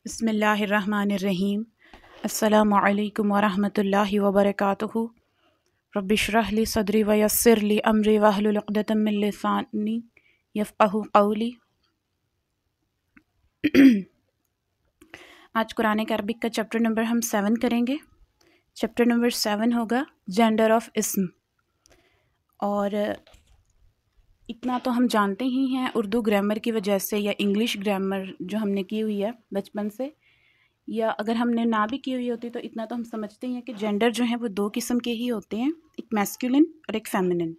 बिस्मिल्लाहिर्रहमानिर्रहीम। अस्सलामु अलैकुम वरहमतुल्लाहि वबरकातुहू। रब्बिश्रह ली सदरी वयस्सिर ली अमरी वहलुल उक़दतम मिन लिसानी यफ़क़हू क़ौली। आज कुरान के अरबिक का चैप्टर नंबर हम 7 करेंगे। चैप्टर नंबर 7 होगा जेंडर ऑफ इस्म। और इतना तो हम जानते ही हैं उर्दू ग्रामर की वजह से या इंग्लिश ग्रामर जो हमने की हुई है बचपन से, या अगर हमने ना भी की हुई होती तो इतना तो हम समझते ही हैं कि जेंडर जो है वो दो किस्म के ही होते हैं, एक मैस्कुलिन और एक फेमिनिन।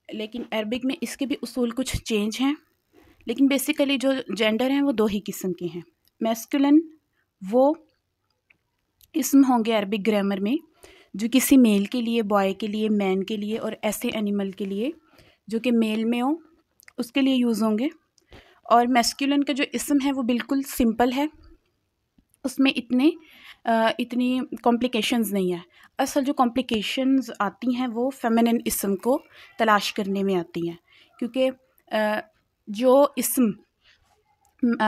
लेकिन अरबिक में इसके भी उसूल कुछ चेंज हैं, लेकिन बेसिकली जो जेंडर हैं वो दो ही किस्म के हैं। मैस्कुलिन वो इस्म होंगे अरबिक ग्रामर में जो किसी मेल के लिए, बॉय के लिए, मैन के लिए और ऐसे एनिमल के लिए जो कि मेल में हो उसके लिए यूज़ होंगे। और मैस्कुलिन का जो इस्म है वो बिल्कुल सिंपल है, उसमें इतनी कॉम्प्लिकेशंस नहीं है। असल जो कॉम्प्लिकेशंस आती हैं वो फेमिनिन इस्म को तलाश करने में आती हैं, क्योंकि जो इस्म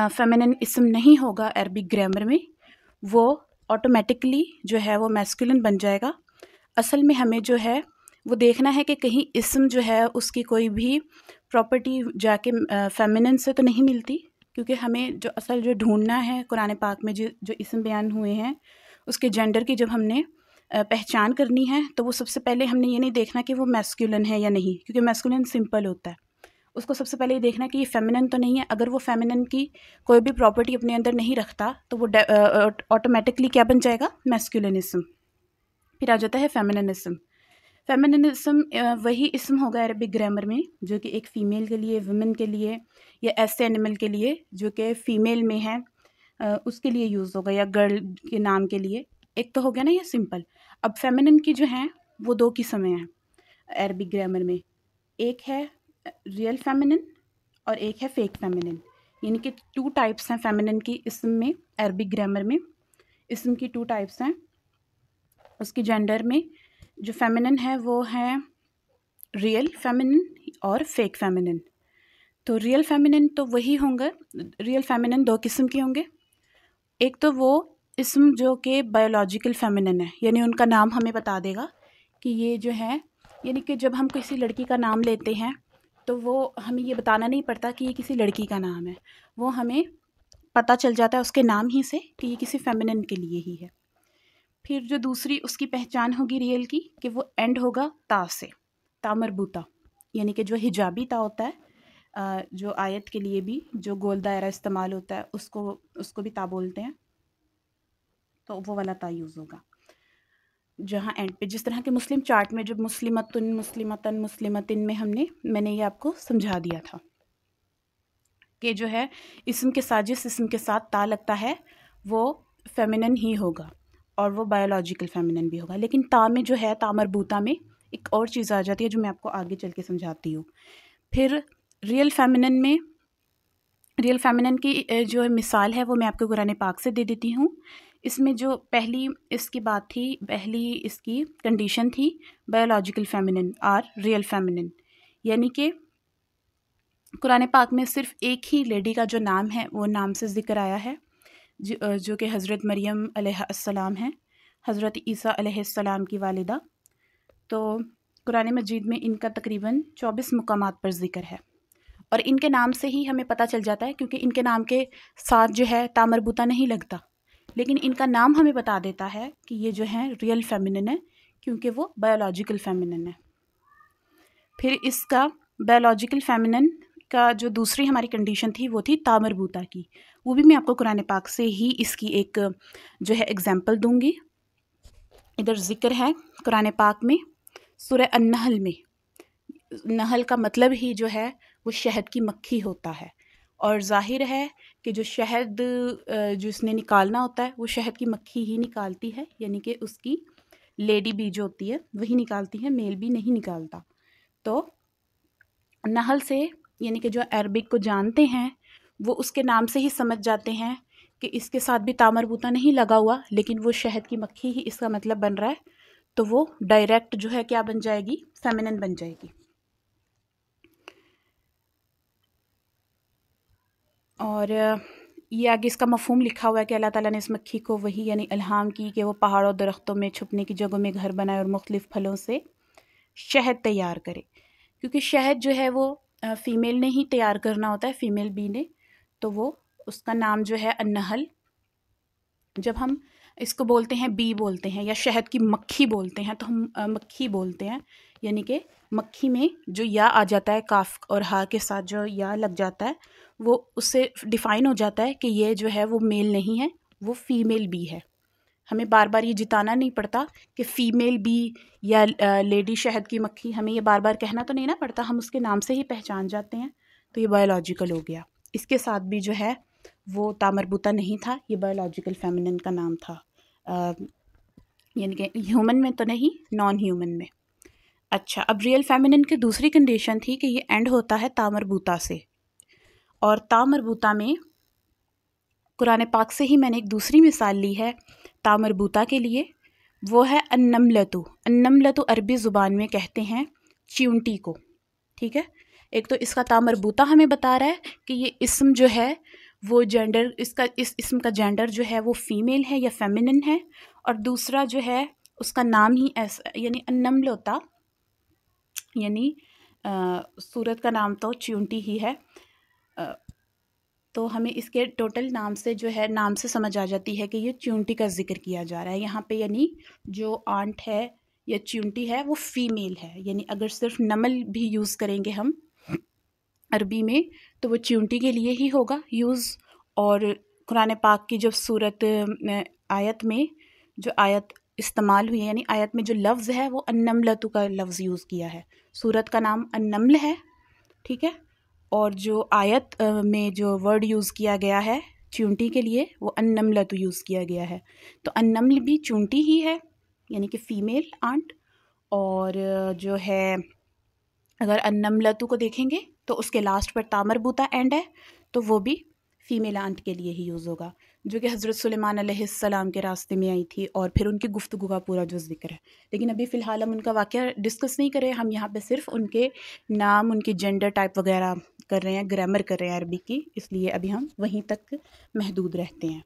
फेमिनिन इस्म नहीं होगा अरबिक ग्रामर में वो ऑटोमेटिकली जो है वो मैस्कुलिन बन जाएगा। असल में हमें जो है वो देखना है कि कहीं इस्म जो है उसकी कोई भी प्रॉपर्टी जाके फेमिनिन से तो नहीं मिलती, क्योंकि हमें जो असल जो ढूंढना है कुरान पाक में जो इस्म बयान हुए हैं उसके जेंडर की जब हमने पहचान करनी है तो वो सबसे पहले हमने ये नहीं देखना कि वो मैस्कुलिन है या नहीं, क्योंकि मैस्कुलिन सिंपल होता है। उसको सबसे पहले ये देखना कि ये फेमिनिन तो नहीं है। अगर वो फेमिनिन की कोई भी प्रॉपर्टी अपने अंदर नहीं रखता तो वो ऑटोमेटिकली क्या बन जाएगा, मैस्कुलिनिज्म। फिर आ जाता है फेमिनिनिज्म। फेमिनिनिज्म वही इस्म होगा अरबिक ग्रामर में जो कि एक फ़ीमेल के लिए, वुमेन के लिए या ऐसे एनिमल के लिए जो कि फ़ीमेल में है उसके लिए यूज़ होगा, या गर्ल के नाम के लिए। एक तो हो गया ना ये सिंपल। अब फेमिनिन की जो हैं वो दो किस्में हैं अरबिक ग्रामर में, एक है रियल फेमिनिन और एक है फेक फेमिनिन। यानी कि 2 टाइप्स हैं फेमिनिन की इस्म में अरबिक ग्रामर में। इस्म की 2 टाइप्स हैं। उसकी जेंडर में जो फेमिनिन है वो है रियल फेमिनिन और फेक फेमिनिन। तो रियल फेमिनिन तो वही होंगे, रियल फेमिनिन 2 किस्म के होंगे। एक तो वो इस्म जो कि बायोलॉजिकल फेमिनिन है, यानी उनका नाम हमें बता देगा कि ये जो है, यानी कि जब हम किसी लड़की का नाम लेते हैं तो वो हमें ये बताना नहीं पड़ता कि ये किसी लड़की का नाम है, वो हमें पता चल जाता है उसके नाम ही से कि ये किसी फेमिनिन के लिए ही है। फिर जो दूसरी उसकी पहचान होगी रियल की कि वो एंड होगा ता से, ता मरबूता, यानी कि जो हिजाबी ता होता है जो आयत के लिए भी जो गोल दायरा इस्तेमाल होता है उसको भी ता बोलते हैं, तो वो वाला ता यूज़ होगा। जहाँ एंड पे जिस तरह के मुस्लिम चार्ट में जब मुस्लिमतुन, मुस्लिमतन, मुस्लिमतिन में मैंने ये आपको समझा दिया था कि जो है इस्म के साथ जिस इस्म के साथ ता लगता है वो फेमिनिन ही होगा और वो बायोलॉजिकल फेमिनिन भी होगा। लेकिन ता में जो है, ता मरबूता में एक और चीज़ आ जाती है जो मैं आपको आगे चल के समझाती हूँ। फिर रियल फेमिनिन की जो मिसाल है वो मैं आपको कुरान पाक से दे देती हूँ। इसमें जो पहली इसकी बात थी, पहली इसकी कंडीशन थी बायोलॉजिकल फेमिनिन और रियल फेमिनिन, यानी कि कुरान पाक में सिर्फ एक ही लेडी का जो नाम है वो नाम से ज़िक्र आया है जो कि हज़रत मरियम अलैहिस्सलाम है, हज़रत ईसा अलैहिस्सलाम की वालिदा। तो कुरान मजीद में इनका तकरीबन 24 मुकामात पर ज़िक्र है और इनके नाम से ही हमें पता चल जाता है, क्योंकि इनके नाम के साथ जो है ता मरबूता नहीं लगता, लेकिन इनका नाम हमें बता देता है कि ये जो है रियल फेमिनिन है क्योंकि वो बायोलॉजिकल फेमिनिन है। फिर इसका बायोलॉजिकल फेमिनिन का जो दूसरी हमारी कंडीशन थी वो थी ता मरबूता की, वो भी मैं आपको कुरान पाक से ही इसकी एक जो है एग्जाम्पल दूंगी। इधर ज़िक्र है कुरान पाक में सूरह अन-नहल में। नहल का मतलब ही जो है वो शहद की मक्खी होता है, और ज़ाहिर है कि जो शहद जो इसने निकालना होता है वो शहद की मक्खी ही निकालती है, यानी कि उसकी लेडी बी जो होती है वही निकालती है, मेल भी नहीं निकालता। तो नहल से यानी कि जो अरबिक को जानते हैं वो उसके नाम से ही समझ जाते हैं कि इसके साथ भी ता मरबूता नहीं लगा हुआ, लेकिन वो शहद की मक्खी ही इसका मतलब बन रहा है, तो वो डायरेक्ट जो है क्या बन जाएगी, फेमिनिन बन जाएगी। और ये आगे इसका मफ़हूम लिखा हुआ है कि अल्लाह ताला ने इस मक्खी को वही यानी इल्हाम की कि वो पहाड़ों दरख्तों में छुपने की जगहों में घर बनाए और मुख्तलिफ़ फलों से शहद तैयार करे, क्योंकि शहद जो है वो फ़ीमेल ने ही तैयार करना होता है, फ़ीमेल बी ने। तो वो उसका नाम जो है अन्नहल। जब हम इसको बोलते हैं बी बोलते हैं या शहद की मक्खी बोलते हैं तो हम मक्खी बोलते हैं, यानी कि मक्खी में जो या आ जाता है काफ और हा के साथ जो या लग जाता है वो उससे डिफ़ाइन हो जाता है कि ये जो है वो मेल नहीं है, वो फ़ीमेल बी है। हमें बार बार ये जिताना नहीं पड़ता कि फ़ीमेल बी या लेडी शहद की मक्खी, हमें ये बार बार कहना तो नहीं ना पड़ता, हम उसके नाम से ही पहचान जाते हैं। तो ये बायोलॉजिकल हो गया। इसके साथ भी जो है वो तामरबूता नहीं था, ये बायोलॉजिकल फेमिनिन का नाम था, यानी कि ह्यूमन में तो नहीं, नॉन ह्यूमन में। अच्छा, अब रियल फेमिनिन की दूसरी कंडीशन थी कि ये एंड होता है तामरबूता से, और तामरबूता में कुरान पाक से ही मैंने एक दूसरी मिसाल ली है तामरबूता के लिए, वो है अन्नमलतु। अन्नमलतु अरबी ज़ुबान में कहते हैं च्यूंटी को, ठीक है। एक तो इसका तामरबूता हमें बता रहा है कि ये इसम जो है वो जेंडर, इसका इस इसम का जेंडर जो है वो फ़ीमेल है या फेमिनिन है, और दूसरा जो है उसका नाम ही ऐसा यानी अन्नमलता, यानी सूरत का नाम तो च्यूंटी ही है। तो हमें इसके टोटल नाम से जो है, नाम से समझ आ जाती है कि ये च्यूंटी का जिक्र किया जा रहा है यहाँ पे, यानी जो आंट है या च्यूंटी है वो फ़ीमेल है। यानी अगर सिर्फ नमल भी यूज़ करेंगे हम अरबी में तो वो च्यूंटी के लिए ही होगा यूज़। और कुरान पाक की जब सूरत आयत में जो आयत इस्तेमाल हुई है, यानी आयत में जो लफ्ज़ है वो अन्नमलतु का लफ्ज़ यूज़ किया है। सूरत का नाम अन्नमल है, ठीक है, और जो आयत में जो वर्ड यूज़ किया गया है च्यूंटी के लिए वो अन्नमलतु यूज़ किया गया है। तो अन्नमल भी च्यूंटी ही है, यानी कि फ़ीमेल आंट। और जो है अगर अन्नमलतु को देखेंगे तो उसके लास्ट पर तामरबूता एंड है, तो वो भी फ़ीमेल आंट के लिए ही यूज़ होगा, जो कि हज़रत सुलेमान अलैहिस्सलाम के रास्ते में आई थी और फिर उनकी गुफ्तगू का पूरा जो ज़िक्र है। लेकिन अभी फ़िलहाल हम उनका वाक़या डिस्कस नहीं कर रहे, हम यहाँ पे सिर्फ उनके नाम, उनकी जेंडर टाइप वगैरह कर रहे हैं, ग्रामर कर रहे हैं अरबी की, इसलिए अभी हम वहीं तक महदूद रहते हैं।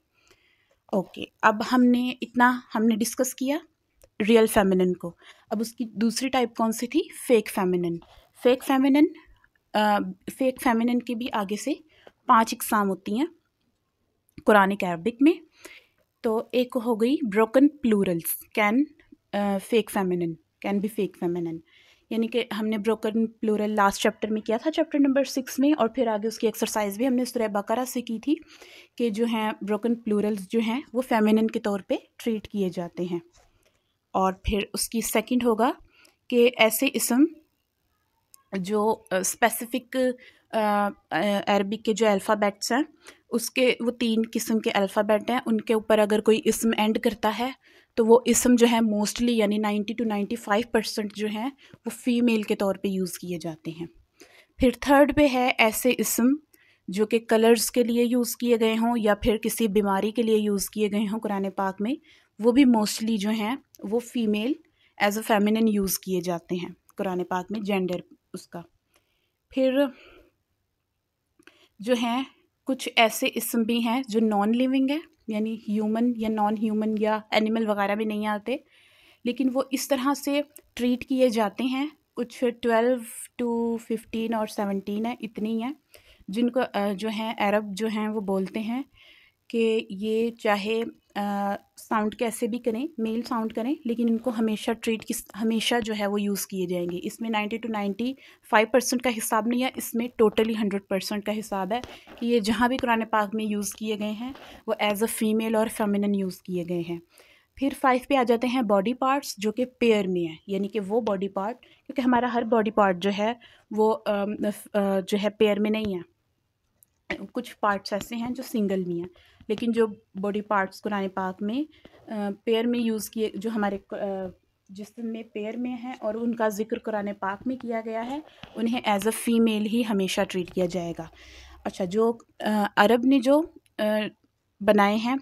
ओके, अब हमने डिस्कस किया रियल फेमिनिन को। अब उसकी दूसरी टाइप कौन सी थी? Fake feminine. फेक फेमिनिन की भी आगे से 5 इकसाम होती हैं कुरानिक अरबिक में। तो एक हो गई broken Plurals, fake feminine can be fake feminine, यानी कि हमने ब्रोकन प्लूरल लास्ट चैप्टर में किया था, चैप्टर नंबर 6 में, और फिर आगे उसकी एक्सरसाइज भी हमने सूरह बकरा से की थी कि जो हैं ब्रोकन प्लूरल्स जो हैं वो फेमिनिन के तौर पे ट्रीट किए जाते हैं। और फिर उसकी सेकंड होगा कि ऐसे इसम जो स्पेसिफ़िक अरबिक के जो अल्फ़ाबेट्स हैं उसके वो 3 किस्म के अल्फ़ाबेट हैं, उनके ऊपर अगर कोई इसम एंड करता है तो वो इसम जो है मोस्टली यानी 90 to 95% जो हैं वो फ़ीमेल के तौर पे यूज़ किए जाते हैं। फिर थर्ड पे है ऐसे इसम जो कि कलर्स के लिए यूज़ किए गए हों या फिर किसी बीमारी के लिए यूज़ किए गए हों कुरान पाक में, वो भी मोस्टली जो हैं वो female as a feminine use किए जाते हैं कुरान पाक में, जेंडर उसका। फिर जो हैं कुछ ऐसे इसम भी हैं जो नॉन लिविंग है, यानी ह्यूमन या नॉन ह्यूमन या एनिमल वगैरह भी नहीं आते, लेकिन वो इस तरह से ट्रीट किए जाते हैं। कुछ 12 to 15 और 17 है, इतनी हैं, जिनको जो हैं अरब जो हैं वो बोलते हैं कि ये चाहे साउंड कैसे भी करें, मेल साउंड करें, लेकिन इनको हमेशा जो है वो यूज़ किए जाएंगे। इसमें 90 to 95% का हिसाब नहीं है, इसमें टोटली 100% का हिसाब है कि ये जहाँ भी कुरान पाक में यूज़ किए गए हैं वो एज अ फ़ीमेल और फेमिनिन यूज़ किए गए हैं। फिर 5 पे आ जाते हैं बॉडी पार्ट्स जो कि पेयर में है, यानी कि वो बॉडी पार्ट, क्योंकि हमारा हर बॉडी पार्ट जो है वो जो है पेयर में नहीं है, कुछ पार्ट्स ऐसे हैं जो सिंगल में हैं, लेकिन जो बॉडी पार्ट्स कुरान पाक में पेयर में यूज़ किए, जो हमारे जिस्म में पेयर में हैं और उनका जिक्र कुरान पाक में किया गया है, उन्हें एज अ फ़ीमेल ही हमेशा ट्रीट किया जाएगा। अच्छा, जो अरब ने जो बनाए हैं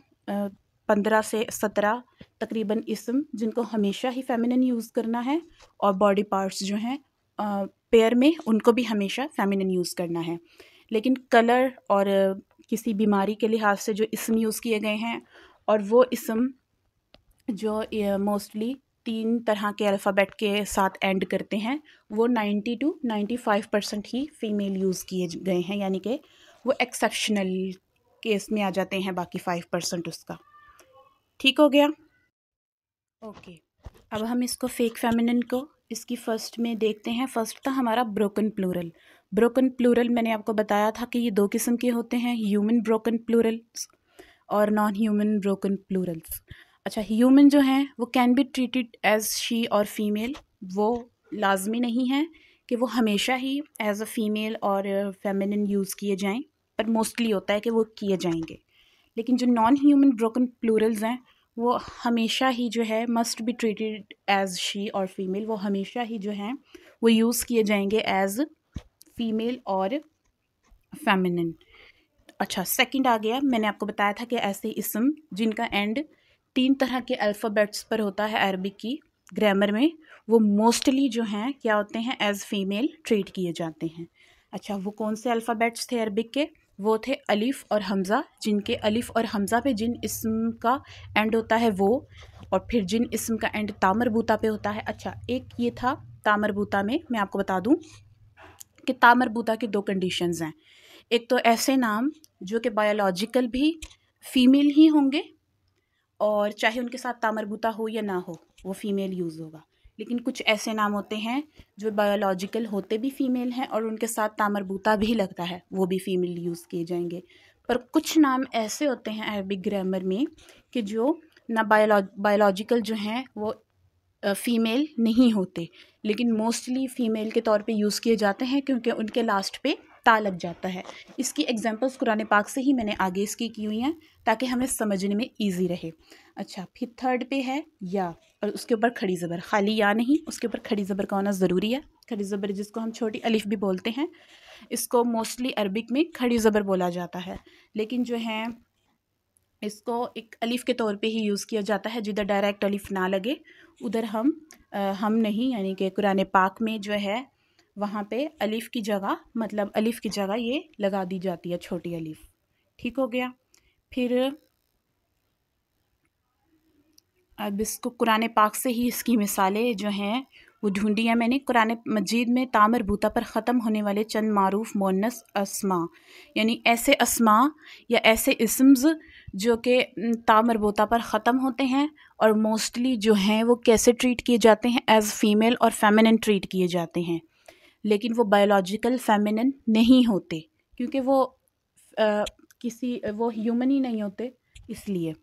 15 से 17 तकरीबन इसम जिनको हमेशा ही फेमिनिन यूज़ करना है, और बॉडी पार्ट्स जो हैं पेयर में उनको भी हमेशा फेमिनिन यूज़ करना है। लेकिन कलर और किसी बीमारी के लिहाज से जो इसम यूज़ किए गए हैं, और वो इसम जो मोस्टली 3 तरह के अल्फ़ाबेट के साथ एंड करते हैं, वो 90 to 95% ही फ़ीमेल यूज़ किए गए हैं, यानी कि वो एक्सेप्शनल केस में आ जाते हैं, बाकी 5% उसका। ठीक हो गया? ओके। अब हम इसको फेक फेमिनिन को इसकी फ़र्स्ट में देखते हैं। फ़र्स्ट था हमारा ब्रोकन प्लूरल। ब्रोकन प्लूरल मैंने आपको बताया था कि ये 2 किस्म के होते हैं, ह्यूमन ब्रोकन प्लूरल्स और नॉन ह्यूमन ब्रोकन प्लूरल्स। अच्छा, ह्यूमन जो हैं वो can be treated as she और फीमेल, वो लाजमी नहीं है कि वो हमेशा ही एज अ फीमेल और फेमिनिन यूज़ किए जाएं, पर मोस्टली होता है कि वो किए जाएंगे। लेकिन जो नॉन ह्यूमन ब्रोकन प्लूरल्स हैं वो हमेशा ही जो है must be treated as she और फीमेल, वो हमेशा ही जो हैं वो यूज़ किए जाएंगे एज फीमेल और फेमिनिन। अच्छा, सेकंड आ गया, मैंने आपको बताया था कि ऐसे इसम जिनका एंड 3 तरह के अल्फ़ाबेट्स पर होता है अरबिक की ग्रामर में, वो मोस्टली जो हैं क्या होते हैं, एज फीमेल ट्रीट किए जाते हैं। अच्छा, वो कौन से अल्फ़ाबेट्स थे अरबिक के? वो थे अलिफ़ और हमज़ा, जिनके अलिफ़ और हमज़ा पे जिन इसम का एंड होता है वो, और फिर जिन इसम का एंड ता मरबूता पे होता है। अच्छा, एक ये था ता मरबूता में, मैं आपको बता दूं कि ता मरबूता की 2 कंडीशंस हैं। एक तो ऐसे नाम जो कि बायोलॉजिकल भी फीमेल ही होंगे, और चाहे उनके साथ ता मरबूता हो या ना हो वो फीमेल यूज़ होगा। लेकिन कुछ ऐसे नाम होते हैं जो बायोलॉजिकल होते भी फीमेल हैं और उनके साथ ता मरबूता भी लगता है, वो भी फीमेल यूज़ किए जाएंगे। पर कुछ नाम ऐसे होते हैं अरबिक ग्रामर में कि जो ना बायोलॉजिकल जो हैं वो फ़ीमेल नहीं होते, लेकिन मोस्टली फ़ीमेल के तौर पे यूज़ किए जाते हैं क्योंकि उनके लास्ट पे ता लग जाता है। इसकी एग्जांपल्स कुरान पाक से ही मैंने आगे इसकी की हुई हैं ताकि हमें समझने में ईजी रहे। अच्छा, फिर थर्ड पे है या, और उसके ऊपर खड़ी ज़बर, खाली या नहीं, उसके ऊपर खड़ी ज़बर का होना ज़रूरी है। खड़ी ज़बर जिसको हम छोटी अलिफ भी बोलते हैं, इसको मोस्टली अरबिक में खड़ी ज़बर बोला जाता है, लेकिन जो है इसको एक अलिफ़ के तौर पे ही यूज़ किया जाता है। जिधर डायरेक्ट अलिफ़ ना लगे उधर हम नहीं, यानी कि कुरान पाक में जो है वहाँ पे अलिफ़ की जगह, मतलब अलिफ़ की जगह ये लगा दी जाती है छोटी अलिफ़। ठीक हो गया? फिर अब इसको कुरान पाक से ही इसकी मिसालें जो हैं वो ढूंढी हैं मैंने। कुरान मजीद में ता मरबूता पर ख़त्म होने वाले चंद मारूफ मोनस अस्मा, यानी ऐसे अस्मा या ऐसे इस्म्स जो कि ता मरबूता पर ख़त्म होते हैं और मोस्टली जो हैं वो कैसे ट्रीट किए जाते हैं, एज फीमेल और फेमिनिन ट्रीट किए जाते हैं, लेकिन वो बायोलॉजिकल फेमिनिन नहीं होते क्योंकि वो वो ह्यूमन ही नहीं होते। इसलिए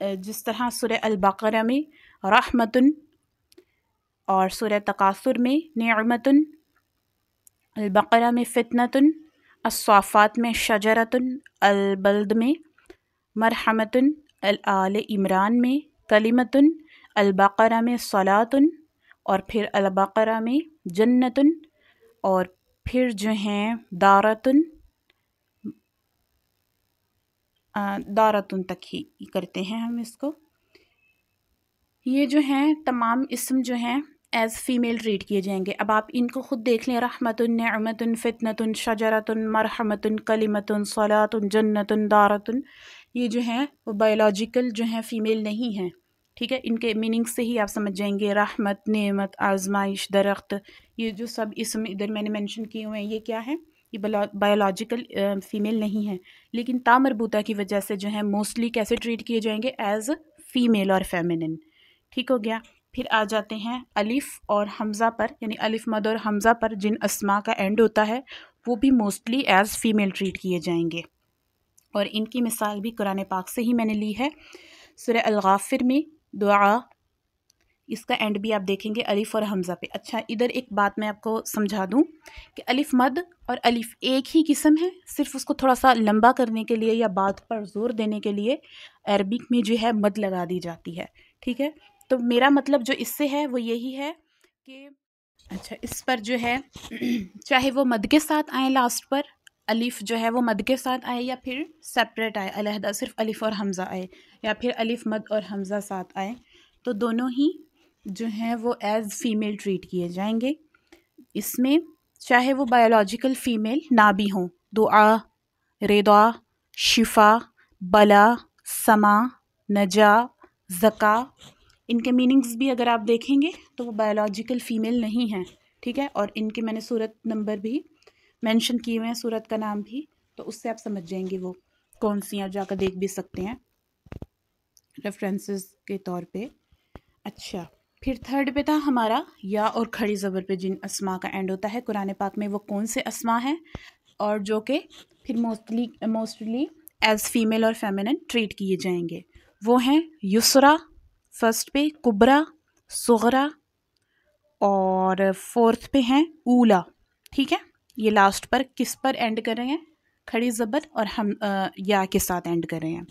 जिस तरह सूरह अल-बक़रा में रहमतुन और सूरह तकासुर में निअमतुन, अल-बक़रा में फ़ितनतुन, अस-साफ़ात में शजरतुन, अल-बल्द में मरहमतुन, आल इमरान में कलिमतुन, अल-बक़रा में सलातुन, और फिर अल-बक़रा में जन्नतुन, और फिर जो हैं दारतुन तक ही करते हैं हम इसको। ये जो हैं तमाम इस्म जो हैं एज़ फ़ीमेल ट्रीट किए जाएंगे। अब आप इनको ख़ुद देख लें, रहमतुन, निअमतुन, फ़ितनतुन, शजरतुन, मरहमतुन, कलिमतुन, सलातुन, जन्नतुन, दारतुन, ये जो हैं वो बायोलॉजिकल जो हैं फ़ीमेल नहीं हैं। ठीक है, इनके मीनिंग से ही आप समझ जाएंगे। रहमत, नेमत, आजमाइश, दरख्त, ये जो सब इस्म इधर मैंने मेंशन किए हुए हैं ये क्या है, ये बायोलॉजिकल फ़ीमेल नहीं है, लेकिन ता मरबूता की वजह से जो है मोस्टली कैसे ट्रीट किए जाएंगे, एज़ फ़ीमेल और फेमिनिन। ठीक हो गया? फिर आ जाते हैं अलिफ़ और हमज़ा पर, यानी अलिफ़ मद और हमज़ा पर जिन अस्मा का एंड होता है वो भी मोस्टली एज़ फ़ीमेल ट्रीट किए जाएंगे, और इनकी मिसाल भी कुरान पाक से ही मैंने ली है। सूरह अल-गाफ़िर में दुआ, इसका एंड भी आप देखेंगे अलिफ़ और हमज़ा पे। अच्छा, इधर एक बात मैं आपको समझा दूं कि अलिफ़ मद और अलिफ़ एक ही किस्म है, सिर्फ उसको थोड़ा सा लंबा करने के लिए या बात पर ज़ोर देने के लिए अरबिक में जो है मद लगा दी जाती है। ठीक है, तो मेरा मतलब जो इससे है वो यही है कि अच्छा, इस पर जो है चाहे वो मद के साथ आए लास्ट पर, अलिफ़ जो है वो मद के साथ आए या फिर सेपरेट आए, अलहदा सिर्फ अलिफ़ और हमज़ा आए, या फिर अलिफ़ मद और हमज़ा साथ आए, तो दोनों ही जो हैं वो एज़ फ़ीमेल ट्रीट किए जाएंगे। इसमें चाहे वो बायोलॉजिकल फ़ीमेल ना भी हों, दुआ रेदा, शिफा, बला, समा, नजा, ज़का। इनके मीनिंग्स भी अगर आप देखेंगे तो वो बायोलॉजिकल फ़ीमेल नहीं हैं, ठीक है। और इनके मैंने सूरत नंबर भी मेंशन किए हुए हैं, सूरत का नाम भी, तो उससे आप समझ जाएंगे वो कौन सी, आप जाकर देख भी सकते हैं रेफरेंसेस के तौर पे। अच्छा, फिर थर्ड पे था हमारा या और खड़ी ज़बर पे जिन अस्मा का एंड होता है कुरान पाक में, वो कौन से अस्मा हैं और जो कि फिर मोस्टली एज फीमेल और फेमिनिन ट्रीट किए जाएंगे। वो हैं युसरा फर्स्ट पे, कुबरा, सुगरा, और फोर्थ पे हैं ऊला, ठीक है। ये लास्ट पर किस पर एंड कर रहे हैं, खड़ी ज़बर और हम या के साथ एंड कर रहे हैं।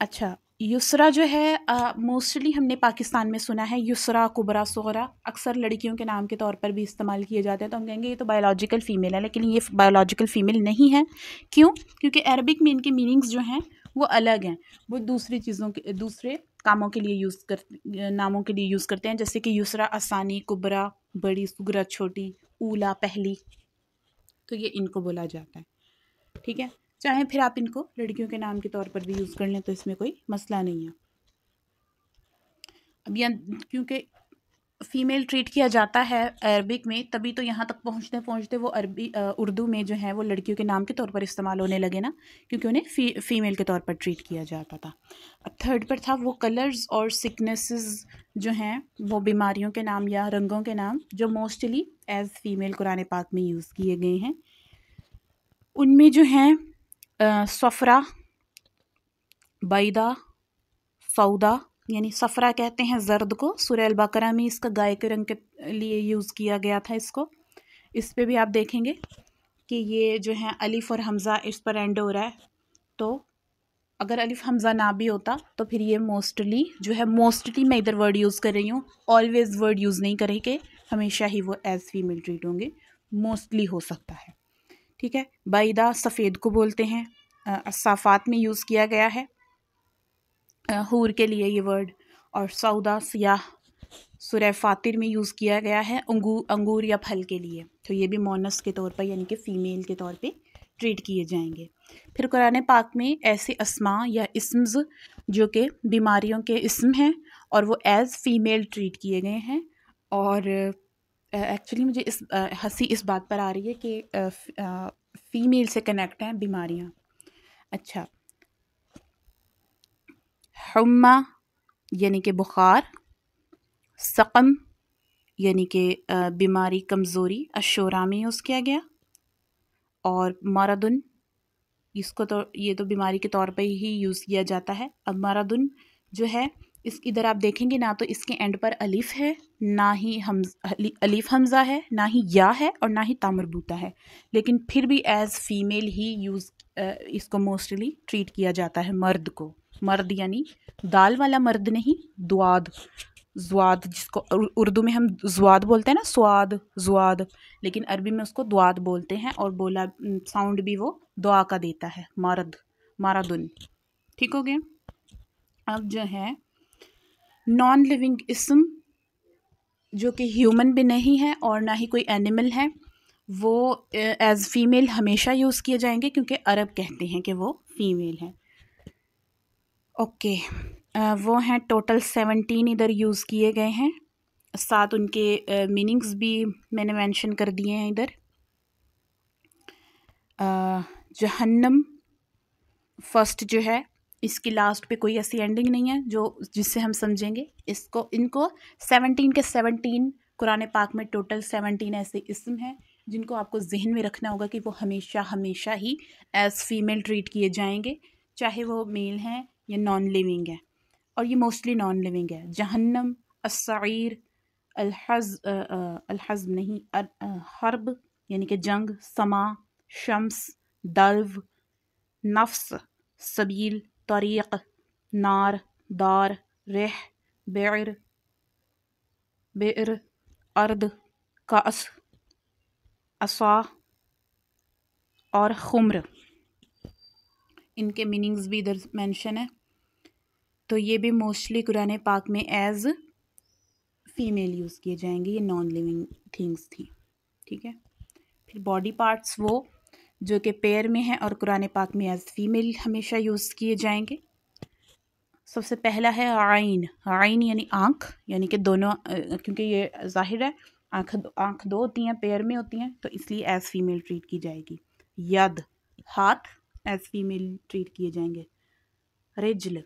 अच्छा, युसरा जो है मोस्टली हमने पाकिस्तान में सुना है, युसरा, कुबरा, सुगरा अक्सर लड़कियों के नाम के तौर पर भी इस्तेमाल किए जाते हैं, तो हम कहेंगे ये तो बायोलॉजिकल फ़ीमेल है, लेकिन ये बायोलॉजिकल फ़ीमेल नहीं है। क्यों? क्योंकि अरबिक में इनके मीनिंग्स जो हैं वो अलग हैं, वो दूसरी चीज़ों के, दूसरे कामों के लिए यूज़ कर, नामों के लिए यूज़ करते हैं, जैसे कि युसरा आसानी, कुबरा बड़ी, सुगरा छोटी, ऊला पहली, तो ये इनको बोला जाता है, ठीक है। चाहे फिर आप इनको लड़कियों के नाम के तौर पर भी यूज़ कर लें तो इसमें कोई मसला नहीं है। अब यहाँ क्योंकि फ़ीमेल ट्रीट किया जाता है अरबिक में, तभी तो यहाँ तक पहुँचते पहुँचते वो उर्दू में जो है वो लड़कियों के नाम के तौर पर इस्तेमाल होने लगे ना, क्योंकि उन्हें फ़ीमेल के तौर पर ट्रीट किया जाता था। अब थर्ड पर था वो कलर्स और सिकनेसेस जो हैं, वो बीमारियों के नाम या रंगों के नाम जो मोस्टली एज़ फ़ीमेल कुरान पाक में यूज़ किए गए हैं। उनमें जो हैं सफ़रा, बैदा, सौदा, यानी सफ़रा कहते हैं ज़र्द को, सूरह अल-बकरा में इसका गाय के रंग के लिए यूज़ किया गया था इसको। इस पे भी आप देखेंगे कि ये जो है अलिफ और हमज़ा इस पर एंड हो रहा है, तो अगर अलिफ हमज़ा ना भी होता तो फिर ये मोस्टली जो है, मोस्टली मैं इधर वर्ड यूज़ कर रही हूँ, ऑलवेज़ वर्ड यूज़ नहीं करें कि हमेशा ही वो एज़ फीमेल ट्रीट होंगे, मोस्टली हो सकता है, ठीक है। बैदा सफ़ेद को बोलते हैं, साफ़ात में यूज़ किया गया है हूर के लिए ये वर्ड, और सौदा सियाह सूरह फातिर में यूज़ किया गया है अंगूर या फल के लिए, तो ये भी मोनस के तौर पर यानी कि फ़ीमेल के तौर पे ट्रीट किए जाएंगे। फिर कुरान पाक में ऐसे अस्मा या इस्म्स जो कि बीमारियों के इस्म हैं और वो एज़ फ़ीमेल ट्रीट किए गए हैं, और एक्चुअली मुझे हंसी इस बात पर आ रही है कि फ़ीमेल से कनेक्ट हैं बीमारियाँ। अच्छा, हुम्मा यानी कि बुखार, सकम यानी कि बीमारी, कमज़ोरी, अशोरा में यूज़ किया गया, और मरदुन, इसको तो ये तो बीमारी के तौर पे ही यूज़ किया जाता है। अब मरदुन जो है, इस इधर आप देखेंगे ना तो इसके एंड पर अलिफ है, ना ही अलिफ हमज़ा है, ना ही या है, और ना ही तामरबूता है, लेकिन फिर भी एज़ फीमेल ही इसको मोस्टली ट्रीट किया जाता है मर्द को। मर्द यानी दाल वाला मर्द नहीं, द्वाद, ज़्वाद, जिसको उर्दू में हम ज़्वाद बोलते हैं ना, स्वाद, ज़्वाद, लेकिन अरबी में उसको द्वाद बोलते हैं, और बोला साउंड भी वो दुआ का देता है, मर्द, मरदुन, ठीक हो गया। अब जो है नॉन लिविंग इस्म जो कि ह्यूमन भी नहीं है और ना ही कोई एनिमल है, वो एज़ फीमेल हमेशा यूज़ किए जाएंगे, क्योंकि अरब कहते हैं कि वो फीमेल है। ओके, वो हैं टोटल 17 इधर यूज़ किए गए हैं, साथ उनके मीनिंग्स भी मैंने मेंशन कर दिए हैं इधर। जहन्नम फर्स्ट जो है, इसकी लास्ट पे कोई ऐसी एंडिंग नहीं है जो जिससे हम समझेंगे इनको 17 के 17 कुरान पाक में टोटल 17 ऐसे इस्म हैं जिनको आपको जहन में रखना होगा कि वो हमेशा हमेशा ही एज़ फीमेल ट्रीट किए जाएंगे, चाहे वो मेल हैं या नॉन लिविंग है, और ये मोस्टली नॉन लिविंग है। जहन्नम, अस्सईर, अलहज़्म नहीं, हर्ब यानी कि जंग, समा, शम्स, दल्व, नफ्स, सबील, तरीक़, नार, दार, रेह, बेर, बेर, अर्द, कास, असा और खुम्र, इनके मीनिंग्स भी इधर मेंशन है, तो ये भी मोस्टली कुरान पाक में एज़ फीमेल यूज़ किए जाएंगे, ये नॉन लिविंग थिंग्स थी, ठीक है। फिर बॉडी पार्ट्स वो जो कि पेयर में है और कुरान पाक में एज़ फ़ीमेल हमेशा यूज़ किए जाएंगे। सबसे पहला है आइन। आइन यानी आँख, यानी कि दोनों, क्योंकि ये ज़ाहिर है आँख दो होती हैं, पेयर में होती हैं, तो इसलिए एज़ फ़ीमेल ट्रीट की जाएगी। यद, हाथ, एज़ फ़ीमेल ट्रीट किए जाएंगे। रिजल,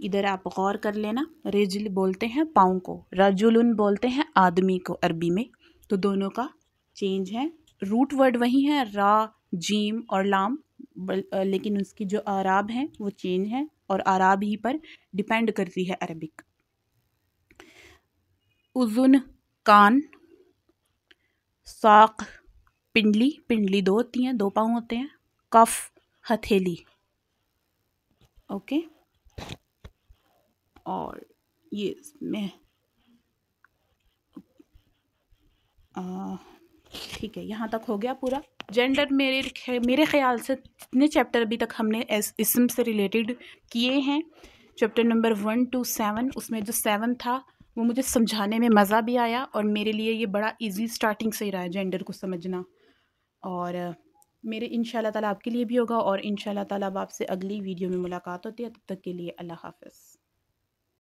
इधर आप गौर कर लेना, रिजल बोलते हैं पाँव को, रजुलन बोलते हैं आदमी को अरबी में, तो दोनों का चेंज है। रूट वर्ड वही है रा, जीम और लाम, लेकिन उसकी जो आराब हैं वो चेंज है और आराब ही पर डिपेंड करती है अरबिक। उजुन, कान, साक, पिंडली, पिंडली दो होती हैं, दो पाँव होते हैं। कफ, हथेली। ओके, और ये इसमें ठीक है, यहाँ तक हो गया पूरा जेंडर। मेरे ख्याल से जितने चैप्टर अभी तक हमने इसम से रिलेटेड किए हैं, चैप्टर नंबर 1 to 7, उसमें जो 7 था वो मुझे समझाने में मज़ा भी आया और मेरे लिए ये बड़ा इजी स्टार्टिंग से ही रहा है जेंडर को समझना। और मेरे इंशाल्लाह ताला आपके लिए भी होगा, और इंशाल्लाह ताला अब आपसे अगली वीडियो में मुलाकात होती है। तब तक के लिए अल्लाह हाफ़िज़।